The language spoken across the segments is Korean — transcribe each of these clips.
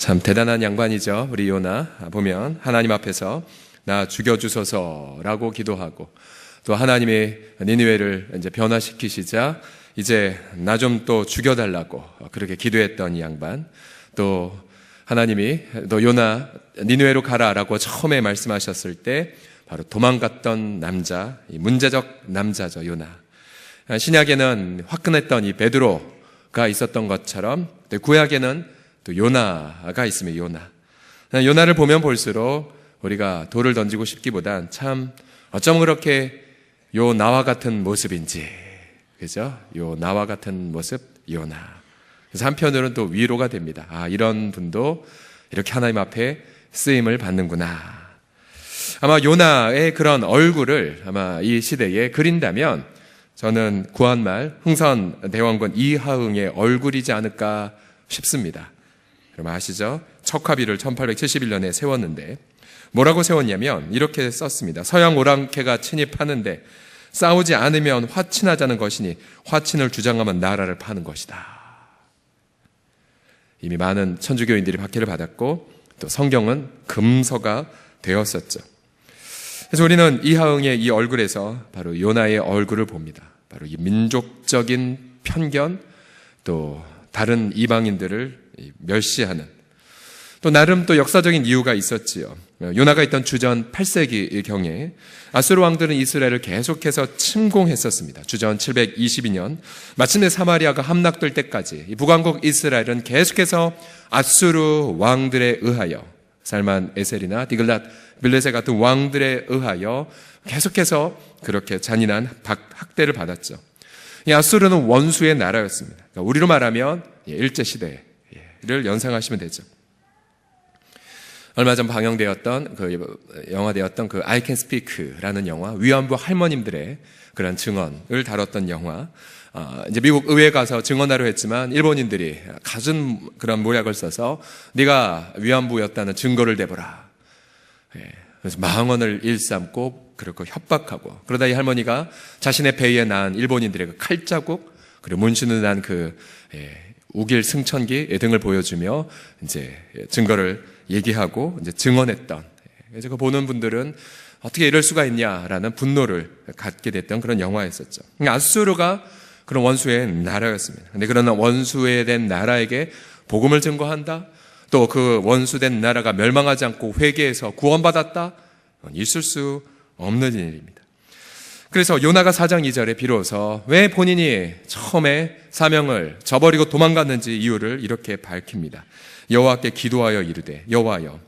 참 대단한 양반이죠. 우리 요나 보면 하나님 앞에서 나 죽여주소서라고 기도하고, 또 하나님이 니느웨를 이제 변화시키시자 이제 나 좀 또 죽여달라고 그렇게 기도했던 이 양반, 또 하나님이 너 요나 니느웨로 가라라고 처음에 말씀하셨을 때 바로 도망갔던 남자, 이 문제적 남자죠, 요나. 신약에는 화끈했던 이 베드로가 있었던 것처럼 구약에는 또 요나가 있습니다. 요나를 보면 볼수록 우리가 돌을 던지고 싶기보단 참 어쩜 그렇게 요 나와 같은 모습인지, 그죠? 요 나와 같은 모습 요나. 그래서 한편으로는 또 위로가 됩니다. 아, 이런 분도 이렇게 하나님 앞에 쓰임을 받는구나. 아마 요나의 그런 얼굴을 아마 이 시대에 그린다면 저는 구한말 흥선대원군 이하응의 얼굴이지 않을까 싶습니다. 여러분 아시죠? 척화비를 1871년에 세웠는데 뭐라고 세웠냐면 이렇게 썼습니다. 서양 오랑캐가 침입하는데 싸우지 않으면 화친하자는 것이니 화친을 주장하면 나라를 파는 것이다. 이미 많은 천주교인들이 박해를 받았고 또 성경은 금서가 되었었죠. 그래서 우리는 이하응의 이 얼굴에서 바로 요나의 얼굴을 봅니다. 바로 이 민족적인 편견, 또 다른 이방인들을 멸시하는, 또 나름 또 역사적인 이유가 있었지요. 요나가 있던 주전 8세기 경에 아수르 왕들은 이스라엘을 계속해서 침공했었습니다. 주전 722년 마침내 사마리아가 함락될 때까지 이 북왕국 이스라엘은 계속해서 아수르 왕들에 의하여, 살만 에셀이나 디글랏 빌레세 같은 왕들에 의하여 계속해서 그렇게 잔인한 학대를 받았죠. 이 아수르는 원수의 나라였습니다. 그러니까 우리로 말하면 일제시대를 연상하시면 되죠. 얼마 전 방영되었던 영화되었던 I Can Speak라는 영화, 위안부 할머님들의 그런 증언을 다뤘던 영화. 이제 미국 의회에 가서 증언하려 했지만 일본인들이 갖은 그런 모략을 써서 네가 위안부였다는 증거를 대보라. 그래서 망언을 일삼고 그렇게 협박하고, 그러다 이 할머니가 자신의 배에 난 일본인들의 그 칼자국 그리고 문신을 난 우길 승천기 등을 보여주며 이제 증거를 얘기하고 이제 증언했던, 그래서 그 보는 분들은 어떻게 이럴 수가 있냐라는 분노를 갖게 됐던 그런 영화였었죠. 아수르가 그런 원수의 나라였습니다. 근데 그런 원수에 된 나라에게 복음을 증거한다, 또 그 원수된 나라가 멸망하지 않고 회개해서 구원받았다, 있을 수 없는 일입니다. 그래서 요나가 4장 2절에 비로소 왜 본인이 처음에 사명을 저버리고 도망갔는지 이유를 이렇게 밝힙니다. 여호와께 기도하여 이르되 여호와여,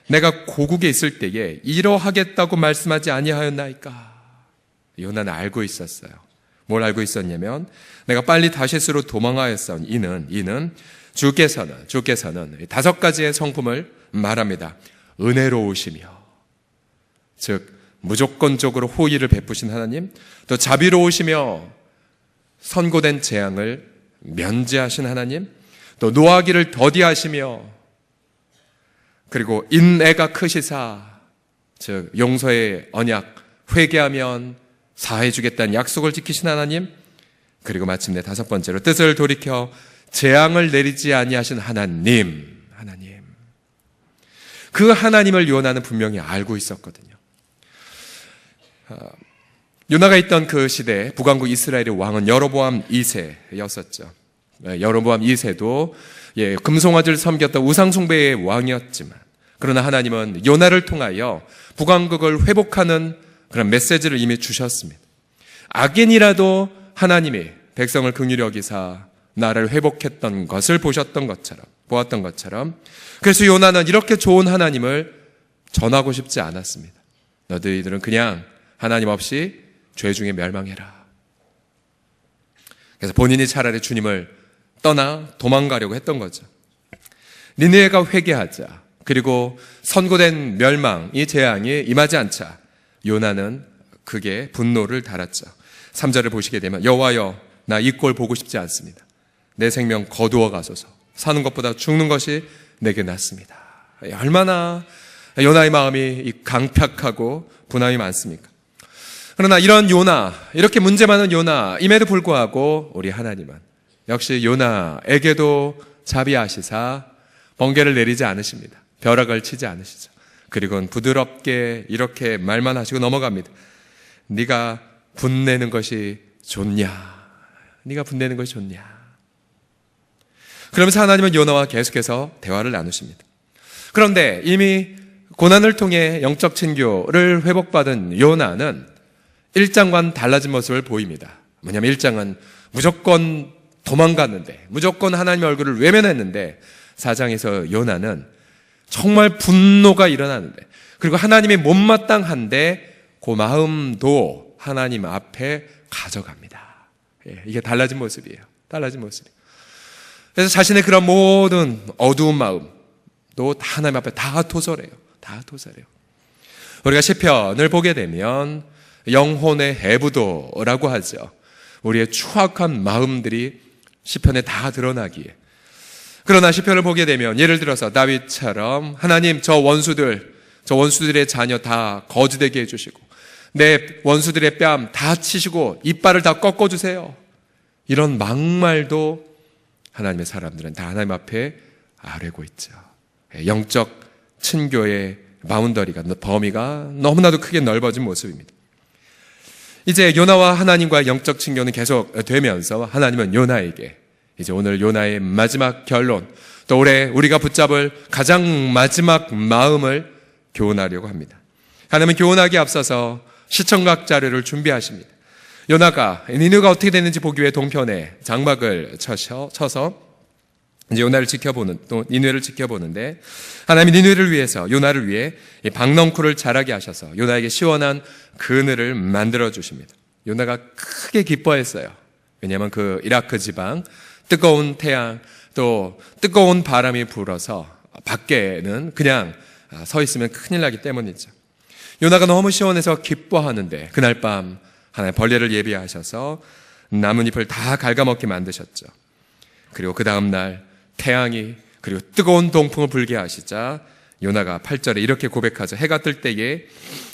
내가 고국에 있을 때에 이러하겠다고 말씀하지 아니하였나이까. 요나는 알고 있었어요. 뭘 알고 있었냐면 내가 빨리 다시스로 도망하였사오니 이는 주께서는 5가지의 성품을 말합니다. 은혜로우시며, 즉 무조건적으로 호의를 베푸신 하나님, 또 자비로우시며 선고된 재앙을 면제하신 하나님, 또 노하기를 더디하시며, 그리고 인애가 크시사, 즉 용서의 언약, 회개하면 사해주겠다는 약속을 지키신 하나님, 그리고 마침내 5번째로 뜻을 돌이켜 재앙을 내리지 아니하신 하나님. 그 하나님을 요나는 분명히 알고 있었거든요. 요나가 있던 그 시대 북왕국 이스라엘의 왕은 여로보암 2세였었죠. 여로보암 2세도 금송아지를 섬겼던 우상숭배의 왕이었지만, 그러나 하나님은 요나를 통하여 북왕국을 회복하는 그런 메시지를 이미 주셨습니다. 악인이라도 하나님이 백성을 긍휼히 여기사 나라를 회복했던 것을 보았던 것처럼, 그래서 요나는 이렇게 좋은 하나님을 전하고 싶지 않았습니다. 너희들은 그냥 하나님 없이 죄 중에 멸망해라. 그래서 본인이 차라리 주님을 떠나 도망가려고 했던 거죠. 니느웨가 회개하자, 그리고 선고된 멸망, 이 재앙이 임하지 않자 요나는 그게 분노를 달았죠. 3절을 보시게 되면 여호와여, 나 이 꼴 보고 싶지 않습니다. 내 생명 거두어 가소서. 사는 것보다 죽는 것이 내게 낫습니다. 얼마나 요나의 마음이 강팍하고 분함이 많습니까? 그러나 이런 요나, 이렇게 문제 많은 요나임에도 불구하고 우리 하나님은 역시 요나에게도 자비하시사 번개를 내리지 않으십니다. 벼락을 치지 않으시죠. 그리고는 부드럽게 이렇게 말만 하시고 넘어갑니다. 네가 분내는 것이 좋냐? 네가 분내는 것이 좋냐? 그러면서 하나님은 요나와 계속해서 대화를 나누십니다. 그런데 이미 고난을 통해 영적 친교를 회복받은 요나는 1장과는 달라진 모습을 보입니다. 뭐냐면 1장은 무조건 도망갔는데, 무조건 하나님의 얼굴을 외면했는데, 4장에서 요나는 정말 분노가 일어나는데, 그리고 하나님이 못마땅한데 그 마음도 하나님 앞에 가져갑니다. 이게 달라진 모습이에요. 달라진 모습이에요. 그래서 자신의 그런 모든 어두운 마음도 다 하나님 앞에 다 토설해요. 다 토설해요. 우리가 시편을 보게 되면 영혼의 해부도라고 하죠. 우리의 추악한 마음들이 시편에 다 드러나기에. 그러나 시편을 보게 되면 예를 들어서 다윗처럼 하나님 저 원수들의 자녀 다 거지되게 해주시고 내 원수들의 뺨 다 치시고 이빨을 다 꺾어주세요. 이런 막말도 하나님의 사람들은 다 하나님 앞에 아뢰고 있죠. 영적 친교의 바운더리가, 범위가 너무나도 크게 넓어진 모습입니다. 이제 요나와 하나님과의 영적 친교는 계속 되면서 하나님은 요나에게 이제 오늘 요나의 마지막 결론, 또 올해 우리가 붙잡을 가장 마지막 마음을 교훈하려고 합니다. 하나님은 교훈하기에 앞서서 시청각 자료를 준비하십니다. 요나가 니느웨가 어떻게 됐는지 보기 위해 동편에 장막을 쳐서 이제 요나를 지켜보는, 또 니느웨를 지켜보는데, 하나님이 니느웨를 위해서, 요나를 위해 이 박넝쿨을 자라게 하셔서 요나에게 시원한 그늘을 만들어 주십니다. 요나가 크게 기뻐했어요. 왜냐하면 그 이라크 지방 뜨거운 태양 또 뜨거운 바람이 불어서 밖에는 그냥 서 있으면 큰일 나기 때문이죠. 요나가 너무 시원해서 기뻐하는데 그날 밤 하나님 벌레를 예비하셔서 나뭇잎을 다 갉아먹게 만드셨죠. 그리고 그 다음날 태양이 그리고 뜨거운 동풍을 불게 하시자 요나가 8절에 이렇게 고백하죠. 해가 뜰 때에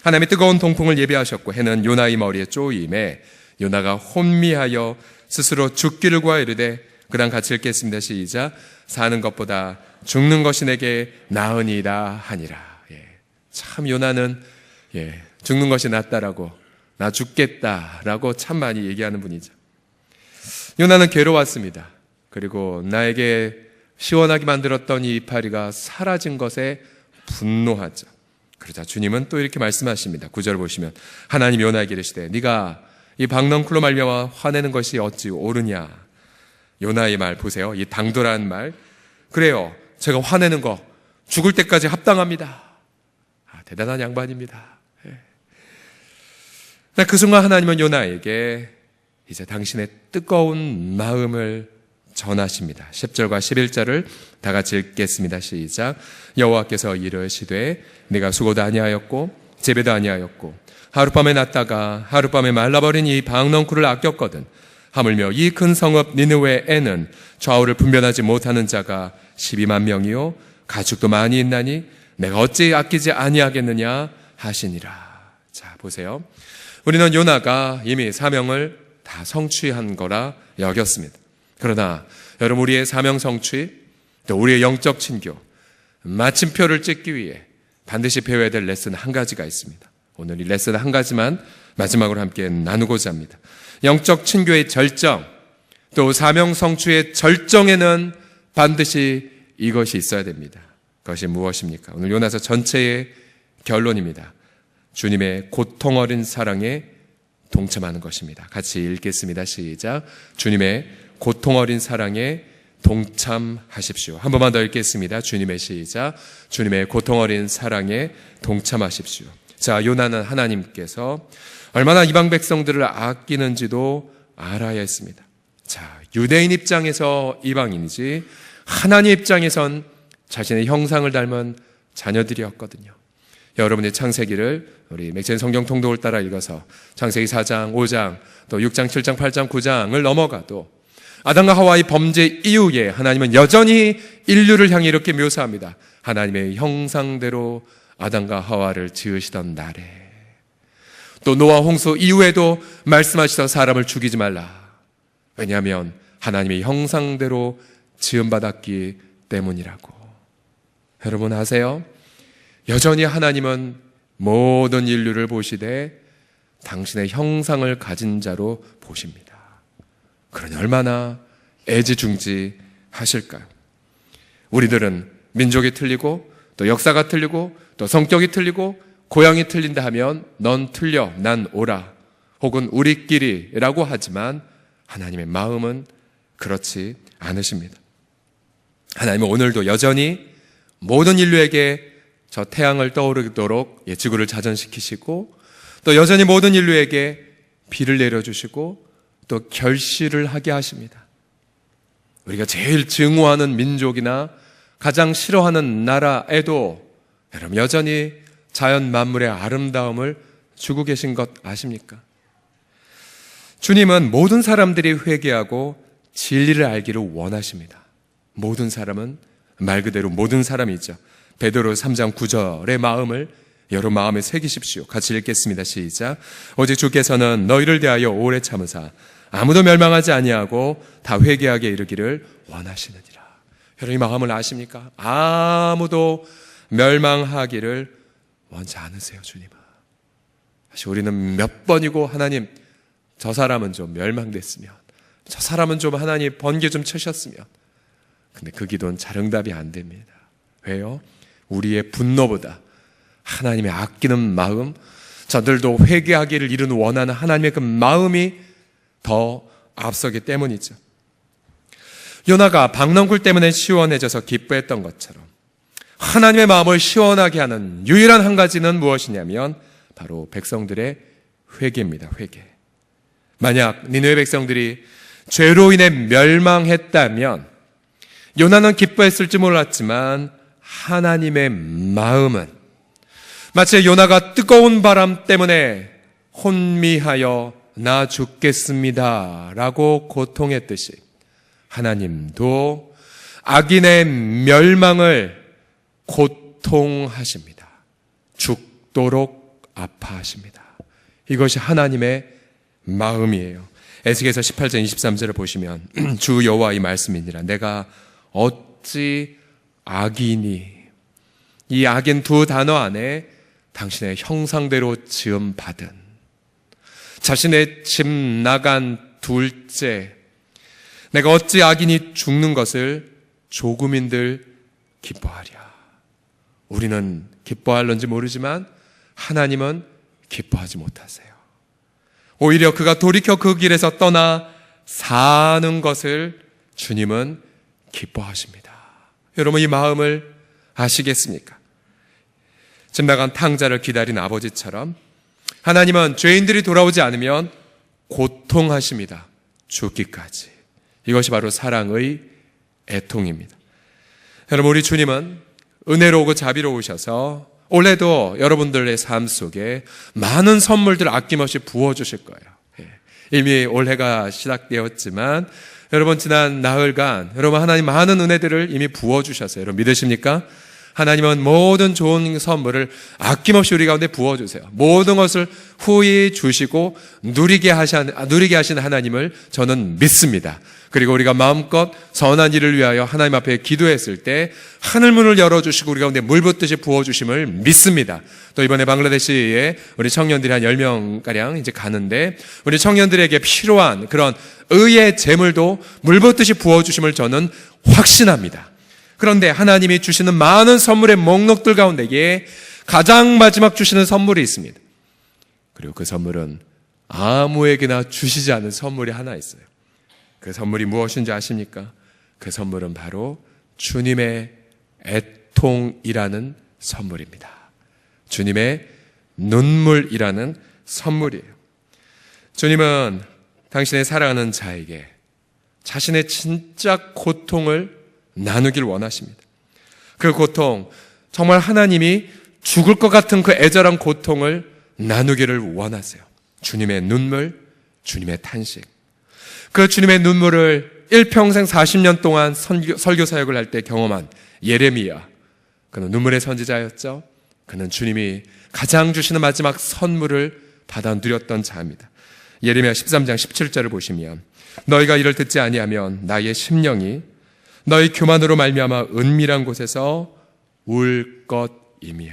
하나님이 뜨거운 동풍을 예비하셨고 해는 요나의 머리에 쪼임에 요나가 혼미하여 스스로 죽기를 구하 이르되, 그 다음 같이 읽겠습니다. 시작. 사는 것보다 죽는 것이 내게 나으니라 하니라. 참 요나는 죽는 것이 낫다라고, 나 죽겠다라고 참 많이 얘기하는 분이죠. 요나는 괴로웠습니다. 그리고 나에게 시원하게 만들었던 이 이파리가 사라진 것에 분노하죠. 그러자 주님은 또 이렇게 말씀하십니다. 9절 보시면 하나님 요나에게 이르시되 네가 이 박넝쿨로 말미암아 화내는 것이 어찌 옳으냐. 요나의 말 보세요. 이 당돌한 말. 그래요, 제가 화내는 거 죽을 때까지 합당합니다. 대단한 양반입니다. 그 순간 하나님은 요나에게 이제 당신의 뜨거운 마음을 전하십니다. 10절과 11절을 다 같이 읽겠습니다. 시작. 여호와께서 이르시되 네가 수고도 아니하였고 재배도 아니하였고 하룻밤에 났다가 하룻밤에 말라버린 이 박넝쿨을 아꼈거든. 하물며 이 큰 성읍 니느웨에는 좌우를 분별하지 못하는 자가 12만 명이요 가축도 많이 있나니 내가 어찌 아끼지 아니하겠느냐 하시니라. 자, 보세요. 우리는 요나가 이미 사명을 다 성취한 거라 여겼습니다. 그러나 여러분, 우리의 사명 성취, 또 우리의 영적 친교, 마침표를 찍기 위해 반드시 배워야 될 레슨 한 가지가 있습니다. 오늘 이 레슨 한 가지만 마지막으로 함께 나누고자 합니다. 영적 친교의 절정, 또 사명 성취의 절정에는 반드시 이것이 있어야 됩니다. 그것이 무엇입니까? 오늘 요나서 전체의 결론입니다. 주님의 고통 어린 사랑에 동참하는 것입니다. 같이 읽겠습니다. 시작. 주님의 고통 어린 사랑에 동참하십시오. 한 번만 더 읽겠습니다. 주님의 시작. 주님의 고통 어린 사랑에 동참하십시오. 자, 요나는 하나님께서 얼마나 이방 백성들을 아끼는지도 알아야 했습니다. 자, 유대인 입장에서 이방인이지 하나님 입장에선 자신의 형상을 닮은 자녀들이었거든요. 여러분의 창세기를 우리 맥주인 성경 통독을 따라 읽어서 창세기 4장, 5장, 또 6장, 7장, 8장, 9장을 넘어가도 아담과 하와의 범죄 이후에 하나님은 여전히 인류를 향해 이렇게 묘사합니다. 하나님의 형상대로 아담과 하와를 지으시던 날에, 또 노아 홍수 이후에도 말씀하시던 사람을 죽이지 말라. 왜냐하면 하나님의 형상대로 지음받았기 때문이라고. 여러분 아세요? 여전히 하나님은 모든 인류를 보시되 당신의 형상을 가진 자로 보십니다. 그러니 얼마나 애지중지하실까요? 우리들은 민족이 틀리고 또 역사가 틀리고 또 성격이 틀리고 고향이 틀린다 하면 넌 틀려 난 옳아 혹은 우리끼리라고 하지만 하나님의 마음은 그렇지 않으십니다. 하나님은 오늘도 여전히 모든 인류에게 저 태양을 떠오르도록 지구를 자전시키시고 또 여전히 모든 인류에게 비를 내려주시고 또 결실을 하게 하십니다. 우리가 제일 증오하는 민족이나 가장 싫어하는 나라에도 여러분 여전히 자연 만물의 아름다움을 주고 계신 것 아십니까? 주님은 모든 사람들이 회개하고 진리를 알기를 원하십니다. 모든 사람은 말 그대로 모든 사람이죠. 베드로 3장 9절의 마음을 여러분 마음에 새기십시오. 같이 읽겠습니다. 시작. 오직 주께서는 너희를 대하여 오래 참으사 아무도 멸망하지 아니하고 다 회개하게 이르기를 원하시느니라. 여러분 이 마음을 아십니까? 아무도 멸망하기를 원치 않으세요. 주님은. 사실 우리는 몇 번이고 하나님 저 사람은 좀 멸망됐으면, 저 사람은 좀 하나님 번개 좀 쳐셨으면. 근데 그 기도는 잘 응답이 안 됩니다. 왜요? 우리의 분노보다 하나님의 아끼는 마음, 저들도 회개하기를 이루는 원하는 하나님의 그 마음이 더 앞서기 때문이죠. 요나가 박넝쿨 때문에 시원해져서 기뻐했던 것처럼 하나님의 마음을 시원하게 하는 유일한 한 가지는 무엇이냐면 바로 백성들의 회개입니다. 회개. 만약 니느웨 백성들이 죄로 인해 멸망했다면 요나는 기뻐했을지 몰랐지만 하나님의 마음은 마치 요나가 뜨거운 바람 때문에 혼미하여 나 죽겠습니다 라고 고통했듯이 하나님도 악인의 멸망을 고통하십니다. 죽도록 아파하십니다. 이것이 하나님의 마음이에요. 에스겔서 18장 23절을 보시면 주 여호와의 말씀이니라 내가 어찌 악이니, 이 악인 두 단어 안에 당신의 형상대로 지음 받은 자신의 집 나간 둘째 내가 어찌 악인이 죽는 것을 조금인들 기뻐하랴. 우리는 기뻐할런지 모르지만 하나님은 기뻐하지 못하세요. 오히려 그가 돌이켜 그 길에서 떠나 사는 것을 주님은 기뻐하십니다. 여러분 이 마음을 아시겠습니까? 집 나간 탕자를 기다린 아버지처럼 하나님은 죄인들이 돌아오지 않으면 고통하십니다. 죽기까지. 이것이 바로 사랑의 애통입니다. 여러분 우리 주님은 은혜로우고 자비로우셔서 올해도 여러분들의 삶 속에 많은 선물들을 아낌없이 부어주실 거예요. 이미 올해가 시작되었지만 여러분 지난 나흘간 여러분 하나님 많은 은혜들을 이미 부어주셨어요. 여러분 믿으십니까? 하나님은 모든 좋은 선물을 아낌없이 우리 가운데 부어주세요. 모든 것을 후히 주시고 누리게 하시는 하나님을 저는 믿습니다. 그리고 우리가 마음껏 선한 일을 위하여 하나님 앞에 기도했을 때 하늘문을 열어주시고 우리 가운데 물 붓듯이 부어주심을 믿습니다. 또 이번에 방글라데시에 우리 청년들이 한 10명가량 이제 가는데 우리 청년들에게 필요한 그런 의의 재물도 물 붓듯이 부어주심을 저는 확신합니다. 그런데 하나님이 주시는 많은 선물의 목록들 가운데에 가장 마지막 주시는 선물이 있습니다. 그리고 그 선물은 아무에게나 주시지 않은 선물이 하나 있어요. 그 선물이 무엇인지 아십니까? 그 선물은 바로 주님의 애통이라는 선물입니다. 주님의 눈물이라는 선물이에요. 주님은 당신의 사랑하는 자에게 자신의 진짜 고통을 나누길 원하십니다. 그 고통, 정말 하나님이 죽을 것 같은 그 애절한 고통을 나누기를 원하세요. 주님의 눈물, 주님의 탄식. 그 주님의 눈물을 일평생 40년 동안 설교 사역을 할 때 경험한 예레미야. 그는 눈물의 선지자였죠. 그는 주님이 가장 주시는 마지막 선물을 받아 누렸던 자입니다. 예레미야 13장 17절을 보시면 너희가 이를 듣지 아니하면 나의 심령이 너희 교만으로 말미암아 은밀한 곳에서 울 것이며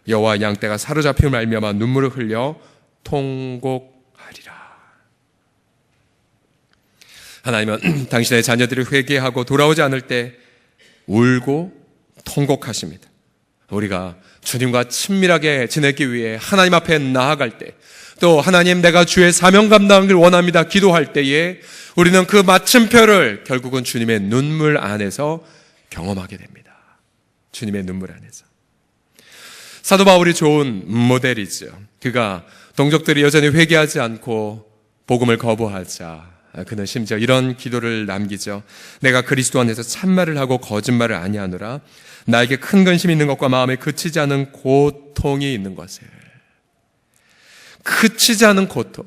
여호와 양떼가 사로잡힘을 말미암아 눈물을 흘려 통곡하리라. 하나님은 당신의 자녀들이 회개하고 돌아오지 않을 때 울고 통곡하십니다. 우리가 주님과 친밀하게 지내기 위해 하나님 앞에 나아갈 때, 또 하나님 내가 주의 사명 감당을 원합니다 기도할 때에 우리는 그 마침표를 결국은 주님의 눈물 안에서 경험하게 됩니다. 주님의 눈물 안에서. 사도 바울이 좋은 모델이죠. 그가 동족들이 여전히 회개하지 않고 복음을 거부하자 그는 심지어 이런 기도를 남기죠. 내가 그리스도 안에서 참말을 하고 거짓말을 아니하노라. 나에게 큰 근심이 있는 것과 마음에 그치지 않은 고통이 있는 것을. 그치지 않은 고통.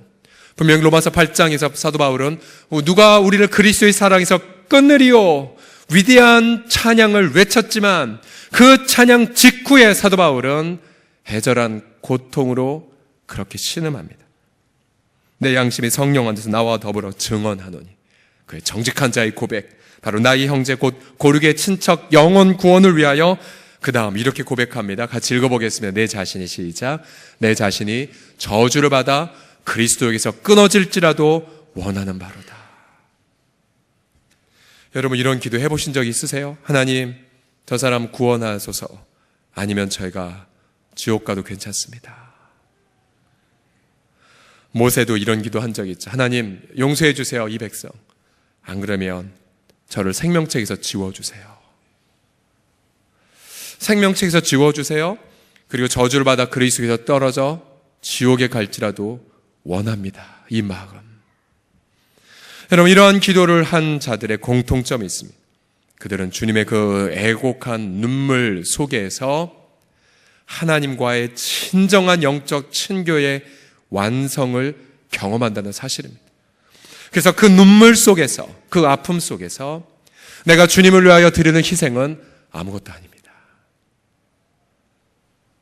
분명히 로마서 8장에서 사도 바울은 누가 우리를 그리스도의 사랑에서 끊으리요 위대한 찬양을 외쳤지만 그 찬양 직후에 사도 바울은 애절한 고통으로 그렇게 신음합니다. 내 양심이 성령 안에서 나와 더불어 증언하노니 그의 정직한 자의 고백, 바로 나의 형제 곧 고르게 친척 영혼 구원을 위하여 그 다음 이렇게 고백합니다. 같이 읽어보겠습니다. 내 자신이 시작. 내 자신이 저주를 받아 그리스도에게서 끊어질지라도 원하는 바로다. 여러분 이런 기도 해보신 적 있으세요? 하나님 저 사람 구원하소서. 아니면 저희가 지옥 가도 괜찮습니다. 모세도 이런 기도 한 적이 있죠. 하나님 용서해 주세요 이 백성. 안 그러면 저를 생명책에서 지워주세요. 생명책에서 지워주세요. 그리고 저주를 받아 그리스도에서 떨어져 지옥에 갈지라도 원합니다. 이 마음. 여러분 이러한 기도를 한 자들의 공통점이 있습니다. 그들은 주님의 그 애곡한 눈물 속에서 하나님과의 진정한 영적 친교의 완성을 경험한다는 사실입니다. 그래서 그 눈물 속에서, 그 아픔 속에서 내가 주님을 위하여 드리는 희생은 아무것도 아닙니다.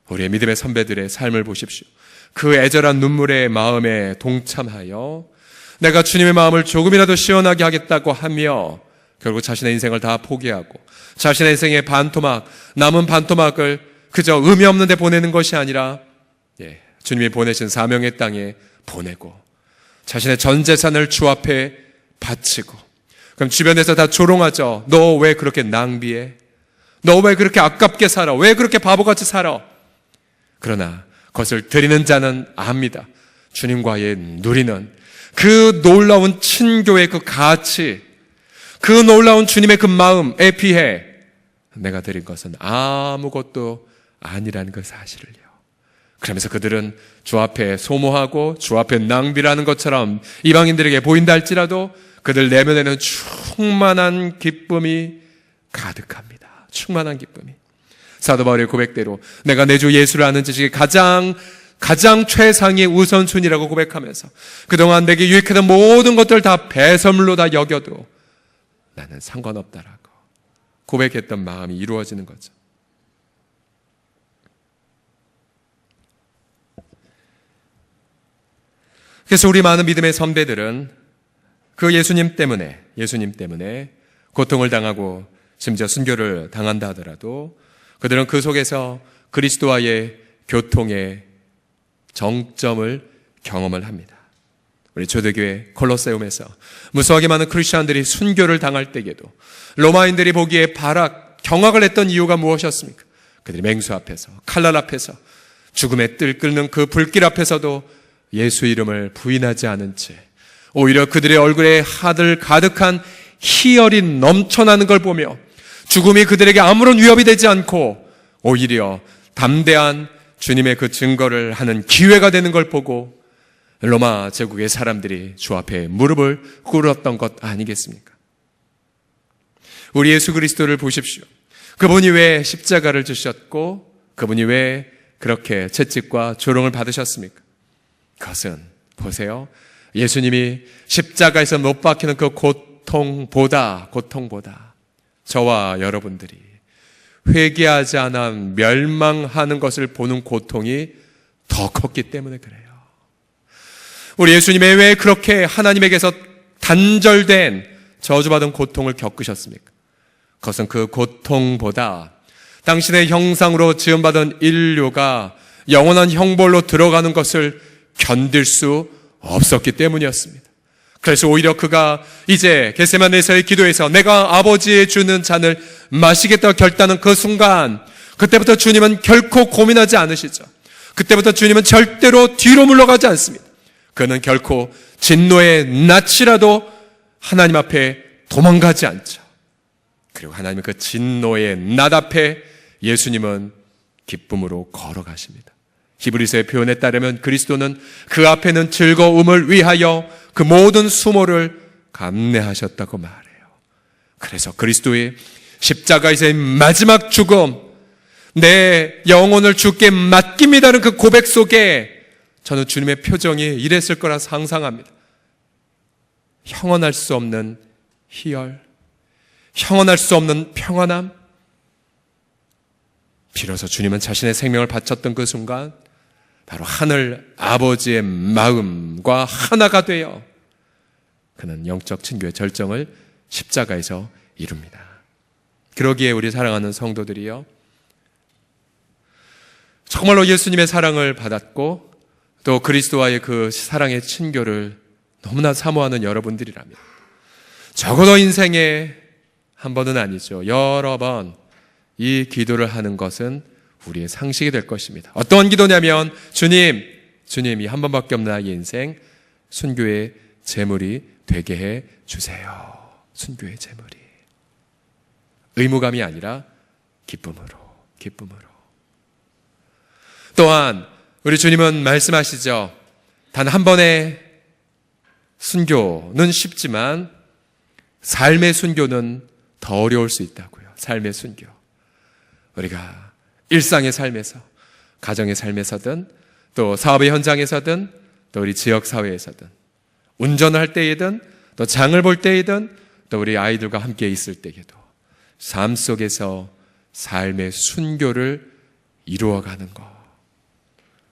우리의 믿음의 선배들의 삶을 보십시오. 그 애절한 눈물의 마음에 동참하여 내가 주님의 마음을 조금이라도 시원하게 하겠다고 하며 결국 자신의 인생을 다 포기하고 자신의 인생의 반토막, 남은 반토막을 그저 의미 없는 데 보내는 것이 아니라 주님이 보내신 사명의 땅에 보내고 자신의 전 재산을 주 앞에 바치고, 그럼 주변에서 다 조롱하죠. 너 왜 그렇게 낭비해? 너 왜 그렇게 아깝게 살아? 왜 그렇게 바보같이 살아? 그러나 그것을 드리는 자는 압니다. 주님과의 누리는 그 놀라운 친교의 그 가치, 그 놀라운 주님의 그 마음에 비해 내가 드린 것은 아무것도 아니라는 그 사실을요. 그러면서 그들은 주 앞에 소모하고 주 앞에 낭비라는 것처럼 이방인들에게 보인다 할지라도 그들 내면에는 충만한 기쁨이 가득합니다. 충만한 기쁨이. 사도 바울의 고백대로 내가 내 주 예수를 아는 지식이 가장 최상의 우선순위라고 고백하면서 그동안 내게 유익했던 모든 것들을 다 배설물로 다 여겨도 나는 상관없다라고 고백했던 마음이 이루어지는 거죠. 그래서 우리 많은 믿음의 선배들은 그 예수님 때문에 고통을 당하고 심지어 순교를 당한다 하더라도 그들은 그 속에서 그리스도와의 교통의 정점을 경험을 합니다. 우리 초대교회 콜로세움에서 무수하게 많은 크리스천들이 순교를 당할 때에도 로마인들이 보기에 경악을 했던 이유가 무엇이었습니까? 그들이 맹수 앞에서, 칼날 앞에서, 죽음의 뜰 끓는 그 불길 앞에서도 예수 이름을 부인하지 않은 채 오히려 그들의 얼굴에 하들 가득한 희열이 넘쳐나는 걸 보며 죽음이 그들에게 아무런 위협이 되지 않고 오히려 담대한 주님의 그 증거를 하는 기회가 되는 걸 보고 로마 제국의 사람들이 주 앞에 무릎을 꿇었던 것 아니겠습니까? 우리 예수 그리스도를 보십시오. 그분이 왜 십자가를 지셨고 그분이 왜 그렇게 채찍과 조롱을 받으셨습니까? 그것은 보세요. 예수님이 십자가에서 못 박히는 그 고통보다 저와 여러분들이 회개하지 않아 멸망하는 것을 보는 고통이 더 컸기 때문에 그래요. 우리 예수님이 왜 그렇게 하나님에게서 단절된 저주받은 고통을 겪으셨습니까? 그것은 그 고통보다 당신의 형상으로 지음받은 인류가 영원한 형벌로 들어가는 것을 견딜 수 없었기 때문이었습니다. 그래서 오히려 그가 이제 겟세마네에서의 기도에서 내가 아버지의 주는 잔을 마시겠다고 결단한 그 순간, 그때부터 주님은 결코 고민하지 않으시죠. 그때부터 주님은 절대로 뒤로 물러가지 않습니다. 그는 결코 진노의 낯이라도 하나님 앞에 도망가지 않죠. 그리고 하나님의 그 진노의 낯 앞에 예수님은 기쁨으로 걸어가십니다. 히브리서의 표현에 따르면 그리스도는 그 앞에는 즐거움을 위하여 그 모든 수모를 감내하셨다고 말해요. 그래서 그리스도의 십자가에서의 마지막 죽음, 내 영혼을 주께 맡깁니다는 그 고백 속에 저는 주님의 표정이 이랬을 거라 상상합니다. 형언할 수 없는 희열, 형언할 수 없는 평안함. 비로소 주님은 자신의 생명을 바쳤던 그 순간 바로 하늘 아버지의 마음과 하나가 되어 그는 영적 친교의 절정을 십자가에서 이룹니다. 그러기에 우리 사랑하는 성도들이요, 정말로 예수님의 사랑을 받았고 또 그리스도와의 그 사랑의 친교를 너무나 사모하는 여러분들이라면 적어도 인생에 한 번은 아니죠, 여러 번 이 기도를 하는 것은 우리의 상식이 될 것입니다. 어떤 기도냐면 주님이 한 번밖에 없는 나의 인생 순교의 제물이 되게 해 주세요. 순교의 제물이 의무감이 아니라 기쁨으로. 또한 우리 주님은 말씀하시죠. 단 한 번의 순교는 쉽지만 삶의 순교는 더 어려울 수 있다고요. 삶의 순교. 우리가 일상의 삶에서, 가정의 삶에서든 또 사업의 현장에서든 또 우리 지역사회에서든 운전을 할 때이든 또 장을 볼 때이든 또 우리 아이들과 함께 있을 때에도 삶 속에서 삶의 순교를 이루어가는 것,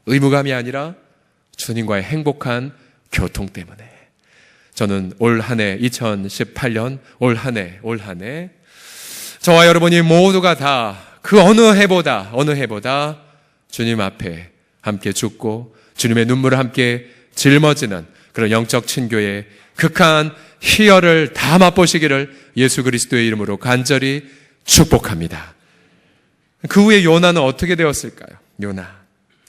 의무감이 아니라 주님과의 행복한 교통 때문에 저는 올 한 해 2018년 올 한 해 저와 여러분이 모두가 다 그 어느 해보다 주님 앞에 함께 죽고 주님의 눈물을 함께 짊어지는 그런 영적 친교의 극한 희열을 다 맛보시기를 예수 그리스도의 이름으로 간절히 축복합니다. 그 후에 요나는 어떻게 되었을까요?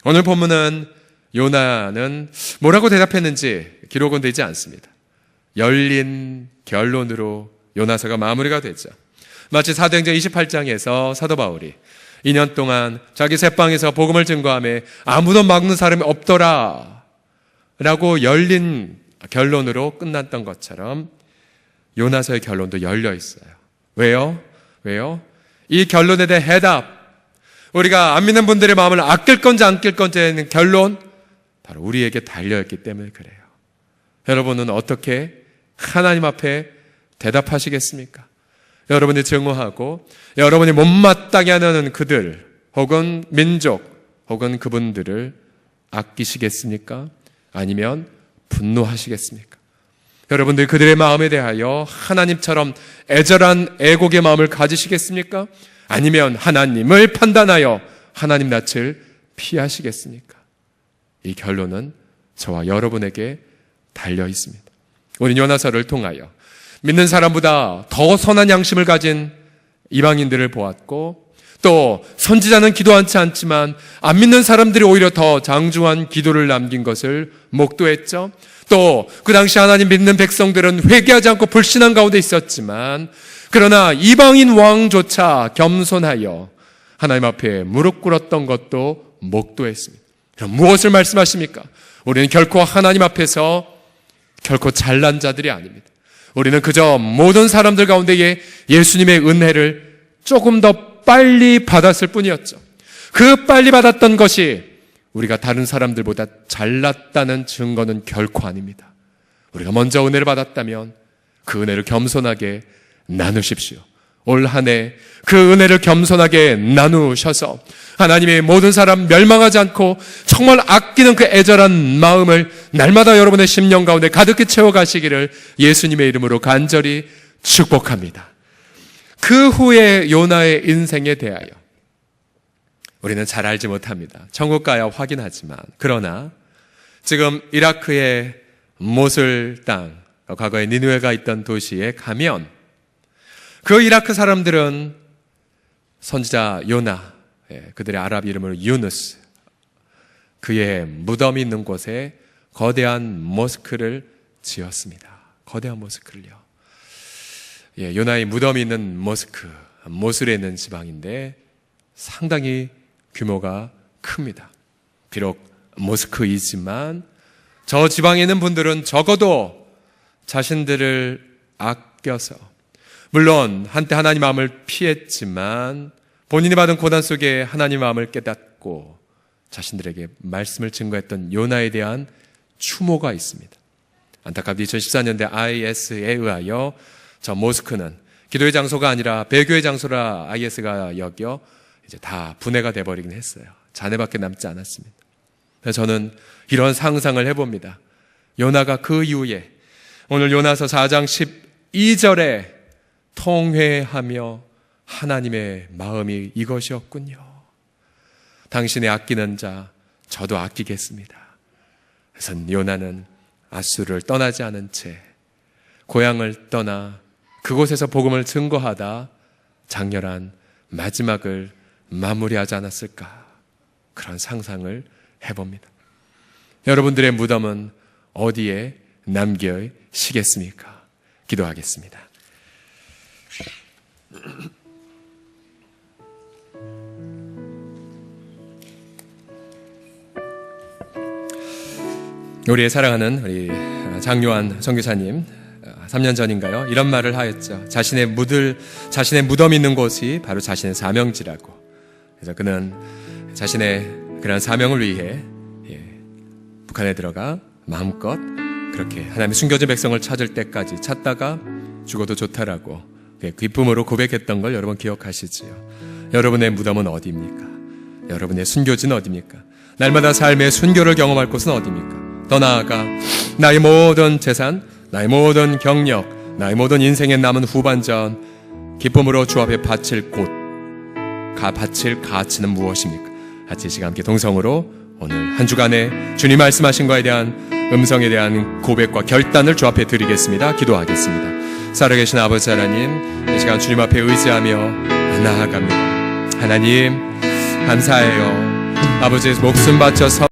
오늘 본문은 요나는 뭐라고 대답했는지 기록은 되지 않습니다. 열린 결론으로 요나서가 마무리가 됐죠. 마치 사도행전 28장에서 사도 바울이 2년 동안 자기 새방에서 복음을 증거하며 아무도 막는 사람이 없더라 라고 열린 결론으로 끝났던 것처럼 요나서의 결론도 열려 있어요. 왜요? 이 결론에 대한 해답, 우리가 안 믿는 분들의 마음을 아낄 건지 안 아낄 건지 하는 결론, 바로 우리에게 달려있기 때문에 그래요. 여러분은 어떻게 하나님 앞에 대답하시겠습니까? 여러분이 증오하고 여러분이 못마땅해 하는 그들 혹은 민족 혹은 그분들을 아끼시겠습니까? 아니면 분노하시겠습니까? 여러분들이 그들의 마음에 대하여 하나님처럼 애절한 애곡의 마음을 가지시겠습니까? 아니면 하나님을 판단하여 하나님 낯을 피하시겠습니까? 이 결론은 저와 여러분에게 달려 있습니다. 우리는 요나서를 통하여 믿는 사람보다 더 선한 양심을 가진 이방인들을 보았고, 또 선지자는 기도하지 않지만 안 믿는 사람들이 오히려 더 장중한 기도를 남긴 것을 목도했죠. 또 그 당시 하나님 믿는 백성들은 회개하지 않고 불신한 가운데 있었지만, 그러나 이방인 왕조차 겸손하여 하나님 앞에 무릎 꿇었던 것도 목도했습니다. 그럼 무엇을 말씀하십니까? 우리는 결코 하나님 앞에서 결코 잘난 자들이 아닙니다. 우리는 그저 모든 사람들 가운데에 예수님의 은혜를 조금 더 빨리 받았을 뿐이었죠. 그 빨리 받았던 것이 우리가 다른 사람들보다 잘났다는 증거는 결코 아닙니다. 우리가 먼저 은혜를 받았다면 그 은혜를 겸손하게 나누십시오. 올 한 해 그 은혜를 겸손하게 나누셔서 하나님의 모든 사람 멸망하지 않고 정말 아끼는 그 애절한 마음을 날마다 여러분의 심령 가운데 가득히 채워가시기를 예수님의 이름으로 간절히 축복합니다. 그 후에 요나의 인생에 대하여 우리는 잘 알지 못합니다. 천국 가야 확인하지만, 그러나 지금 이라크의 모술 땅, 과거에 니느웨가 있던 도시에 가면 그 이라크 사람들은 선지자 요나, 그들의 아랍 이름으로 유누스, 그의 무덤이 있는 곳에 거대한 모스크를 지었습니다. 거대한 모스크를요. 요나의 무덤이 있는 모스크, 모술에 있는 지방인데 상당히 규모가 큽니다. 비록 모스크이지만 저 지방에 있는 분들은 적어도 자신들을 아껴서, 물론 한때 하나님 마음을 피했지만 본인이 받은 고난 속에 하나님 마음을 깨닫고 자신들에게 말씀을 증거했던 요나에 대한 추모가 있습니다. 안타깝게 2014년대 IS에 의하여 저 모스크는 기도의 장소가 아니라 배교의 장소라 IS가 여겨 이제 다 분해가 돼버리긴 했어요. 잔해밖에 남지 않았습니다. 그래서 저는 이런 상상을 해봅니다. 요나가 그 이후에 오늘 요나서 4장 12절에 통회하며 하나님의 마음이 이것이었군요. 당신의 아끼는 자, 저도 아끼겠습니다. 그래서 요나는 아수를 떠나지 않은 채 고향을 떠나 그곳에서 복음을 증거하다 장렬한 마지막을 마무리하지 않았을까, 그런 상상을 해봅니다. 여러분들의 무덤은 어디에 남겨시겠습니까? 기도하겠습니다. 우리의 사랑하는 우리 장요한 선교사님, 3년 전인가요? 이런 말을 하였죠. 자신의 무덤이 있는 곳이 바로 자신의 사명지라고. 그래서 그는 자신의 그런 사명을 위해 북한에 들어가 마음껏 그렇게 하나님의 숨겨진 백성을 찾을 때까지 찾다가 죽어도 좋다라고 기쁨으로 고백했던 걸 여러분 기억하시지요? 여러분의 무덤은 어디입니까? 여러분의 순교지는 어디입니까? 날마다 삶의 순교를 경험할 곳은 어디입니까? 더 나아가 나의 모든 재산, 나의 모든 경력, 나의 모든 인생에 남은 후반전 기쁨으로 주 앞에 바칠 곳, 바칠 가치는 무엇입니까? 같이 시간 함께 동성으로 오늘 한 주간에 주님 말씀하신 것에 대한 음성에 대한 고백과 결단을 주 앞에 드리겠습니다. 기도하겠습니다. 살아계신 아버지 하나님, 이 시간 주님 앞에 의지하며 나아갑니다. 하나님 감사해요. 아버지의 목숨 바쳐서